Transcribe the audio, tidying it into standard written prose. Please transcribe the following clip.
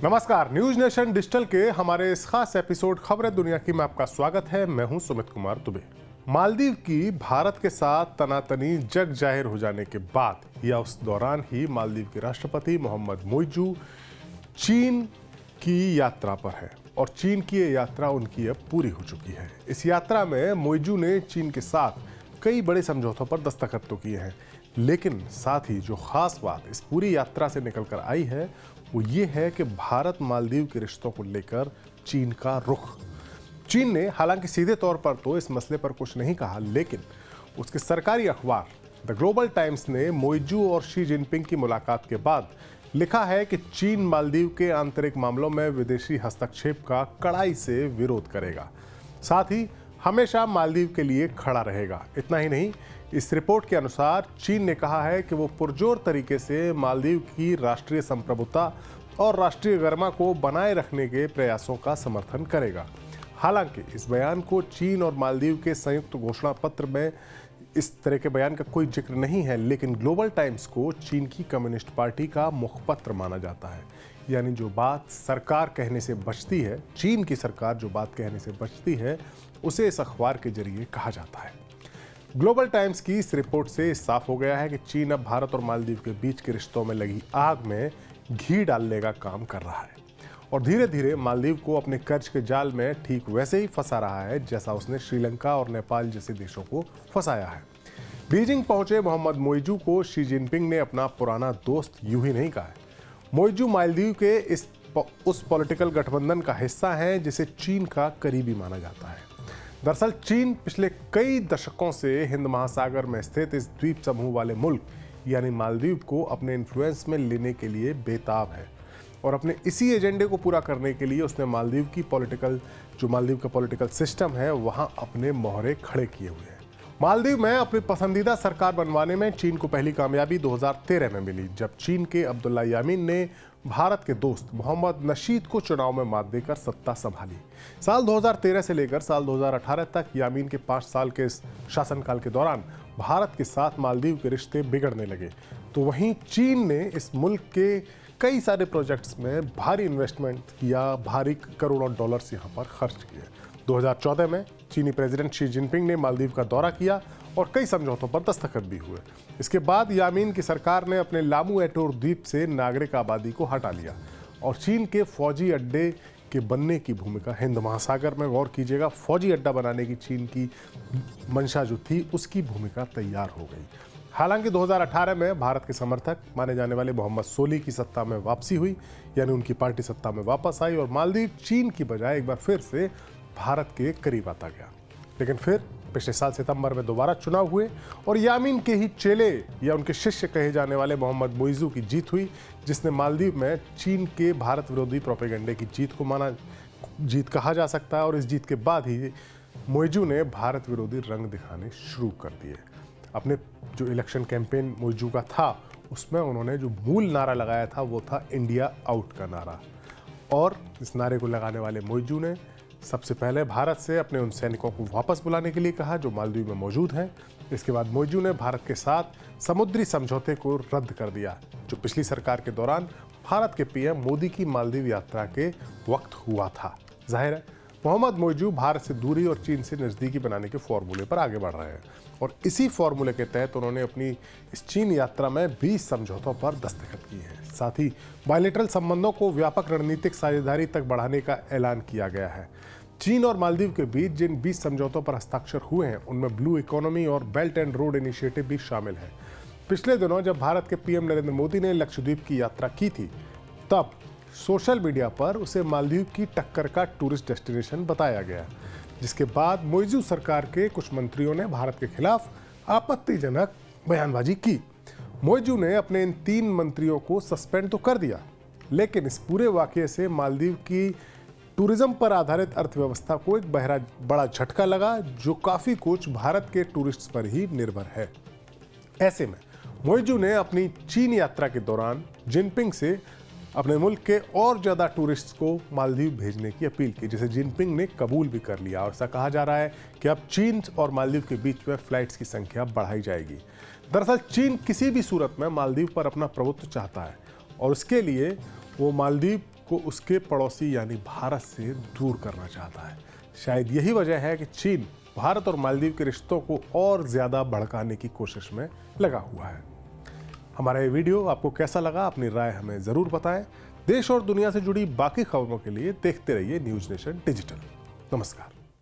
नमस्कार, news nation digital के हमारे इस खास एपिसोड खबरें दुनिया की में आपका स्वागत है। मैं हूं सुमित कुमार दुबे। मालदीव की भारत के साथ तनातनी जग जाहिर हो जाने के बाद या उस दौरान ही मालदीव के राष्ट्रपति मोहम्मद मोइजू चीन की यात्रा पर है और चीन की ये यात्रा उनकी अब पूरी हो चुकी है। इस यात्रा में मोइजू ने चीन के साथ कई बड़े समझौतों पर दस्तखत तो किए हैं, लेकिन साथ ही जो खास बात इस पूरी यात्रा से निकल कर आई है वो ये है कि भारत मालदीव के रिश्तों को लेकर चीन का रुख। चीन ने हालांकि सीधे तौर पर तो इस मसले पर कुछ नहीं कहा, लेकिन उसके सरकारी अखबार द ग्लोबल टाइम्स ने मोइजू और शी जिनपिंग की मुलाकात के बाद लिखा है कि चीन मालदीव के आंतरिक मामलों में विदेशी हस्तक्षेप का कड़ाई से विरोध करेगा, साथ ही हमेशा मालदीव के लिए खड़ा रहेगा। इतना ही नहीं, इस रिपोर्ट के अनुसार चीन ने कहा है कि वो पुरजोर तरीके से मालदीव की राष्ट्रीय संप्रभुता और राष्ट्रीय गरिमा को बनाए रखने के प्रयासों का समर्थन करेगा। हालांकि इस बयान को चीन और मालदीव के संयुक्त घोषणा पत्र में इस तरह के बयान का कोई जिक्र नहीं है, लेकिन ग्लोबल टाइम्स को चीन की कम्युनिस्ट पार्टी का मुखपत्र माना जाता है। यानी जो बात सरकार कहने से बचती है, चीन की सरकार जो बात कहने से बचती है, उसे इस अखबार के जरिए कहा जाता है। ग्लोबल टाइम्स की इस रिपोर्ट से साफ हो गया है कि चीन अब भारत और मालदीव के बीच के रिश्तों में लगी आग में घी डालने का काम कर रहा है और धीरे धीरे मालदीव को अपने कर्ज के जाल में ठीक वैसे ही फंसा रहा है जैसा उसने श्रीलंका और नेपाल जैसे देशों को फंसाया है। बीजिंग पहुंचे मोहम्मद मोइजू को शी जिनपिंग ने अपना पुराना दोस्त यूं ही नहीं कहा है। मोइजू मालदीव के उस पॉलिटिकल गठबंधन का हिस्सा है जिसे चीन का करीबी माना जाता है। दरअसल चीन पिछले कई दशकों से हिंद महासागर में स्थित इस द्वीप समूह वाले मुल्क यानी मालदीव को अपने इन्फ्लुएंस में लेने के लिए बेताब है और अपने इसी एजेंडे को पूरा करने के लिए उसने मालदीव का पॉलिटिकल सिस्टम है वहां अपने मोहरे खड़े किए हुए हैं। मालदीव में अपनी पसंदीदा सरकार बनवाने में चीन को पहली कामयाबी 2013 में मिली, जब चीन के अब्दुल्ला यामीन ने भारत के दोस्त मोहम्मद नशीद को चुनाव में मात देकर सत्ता संभाली। साल 2013 से लेकर साल 2018 तक यामीन के 5 साल के शासनकाल के दौरान भारत के साथ मालदीव के रिश्ते बिगड़ने लगे, तो वहीं चीन ने इस मुल्क के कई सारे प्रोजेक्ट्स में भारी इन्वेस्टमेंट किया, भारी करोड़ों डॉलर्स यहाँ पर खर्च किए। 2014 में चीनी प्रेसिडेंट शी जिनपिंग ने मालदीव का दौरा किया और कई समझौतों पर दस्तखत भी हुए। इसके बाद यामीन की सरकार ने अपने लामू एटोर द्वीप से नागरिक आबादी को हटा लिया और चीन के फौजी अड्डे के बनने की भूमिका, हिंद महासागर में गौर कीजिएगा, फौजी अड्डा बनाने की चीन की मंशा जो थी उसकी भूमिका तैयार हो गई। हालांकि 2018 में भारत के समर्थक माने जाने वाले मोहम्मद सोली की सत्ता में वापसी हुई, यानी उनकी पार्टी सत्ता में वापस आई और मालदीव चीन की बजाय एक बार फिर से भारत के करीब आता गया। लेकिन फिर पिछले साल सितंबर में दोबारा चुनाव हुए और यामीन के ही चेले या उनके शिष्य कहे जाने वाले मोहम्मद मोइजू की जीत हुई, जिसने मालदीव में चीन के भारत विरोधी प्रोपेगेंडे की जीत कहा जा सकता है और इस जीत के बाद ही मोइजू ने भारत विरोधी रंग दिखाने शुरू कर दिए। अपने जो इलेक्शन कैंपेन मोइजू का था उसमें उन्होंने जो मूल नारा लगाया था वो था इंडिया आउट का नारा, और इस नारे को लगाने वाले मोइजू ने सबसे पहले भारत से अपने उन सैनिकों को वापस बुलाने के लिए कहा जो मालदीव में मौजूद हैं। इसके बाद मोइजू ने भारत के साथ समुद्री समझौते को रद्द कर दिया जो पिछली सरकार के दौरान भारत के पीएम मोदी की मालदीव यात्रा के वक्त हुआ था। जाहिर है मोहम्मद मोइजू भारत से दूरी और चीन से नज़दीकी बनाने के फॉर्मूले पर आगे बढ़ रहे हैं और इसी फॉर्मूले के तहत उन्होंने अपनी इस चीन यात्रा में 20 समझौतों पर दस्तखत किए हैं। साथ ही बायलैटरल संबंधों को व्यापक रणनीतिक साझेदारी तक बढ़ाने का ऐलान किया गया है। चीन और मालदीव के बीच जिन 20 समझौतों पर हस्ताक्षर हुए हैं उनमें ब्लू इकोनॉमी और बेल्ट एंड रोड इनिशिएटिव भी शामिल है। पिछले दिनों जब भारत के पीएम नरेंद्र मोदी ने लक्षद्वीप की यात्रा की थी, तब सोशल मीडिया पर उसे मालदीव की टक्कर का टूरिस्ट डेस्टिनेशन बताया गया, जिसके बाद मोइजू सरकार के कुछ मंत्रियों ने भारत के खिलाफ आपत्तिजनक बयानबाजी की। मोइजू ने अपने इन 3 मंत्रियों को सस्पेंड तो कर दिया, लेकिन इस पूरे वाकये से मालदीव की टूरिज्म पर आधारित अर्थव्यवस्था को एक बड़ा झटका लगा जो काफ़ी कुछ भारत के टूरिस्ट्स पर ही निर्भर है। ऐसे में मोइजू ने अपनी चीन यात्रा के दौरान जिनपिंग से अपने मुल्क के और ज़्यादा टूरिस्ट्स को मालदीव भेजने की अपील की, जिसे जिनपिंग ने कबूल भी कर लिया और ऐसा कहा जा रहा है कि अब चीन और मालदीव के बीच में फ्लाइट्स की संख्या बढ़ाई जाएगी। दरअसल चीन किसी भी सूरत में मालदीव पर अपना प्रभुत्व चाहता है और उसके लिए वो मालदीव को उसके पड़ोसी यानी भारत से दूर करना चाहता है। शायद यही वजह है कि चीन भारत और मालदीव के रिश्तों को और ज्यादा भड़काने की कोशिश में लगा हुआ है। हमारा ये वीडियो आपको कैसा लगा, अपनी राय हमें जरूर बताएं। देश और दुनिया से जुड़ी बाकी खबरों के लिए देखते रहिए न्यूज़ नेशन डिजिटल। नमस्कार।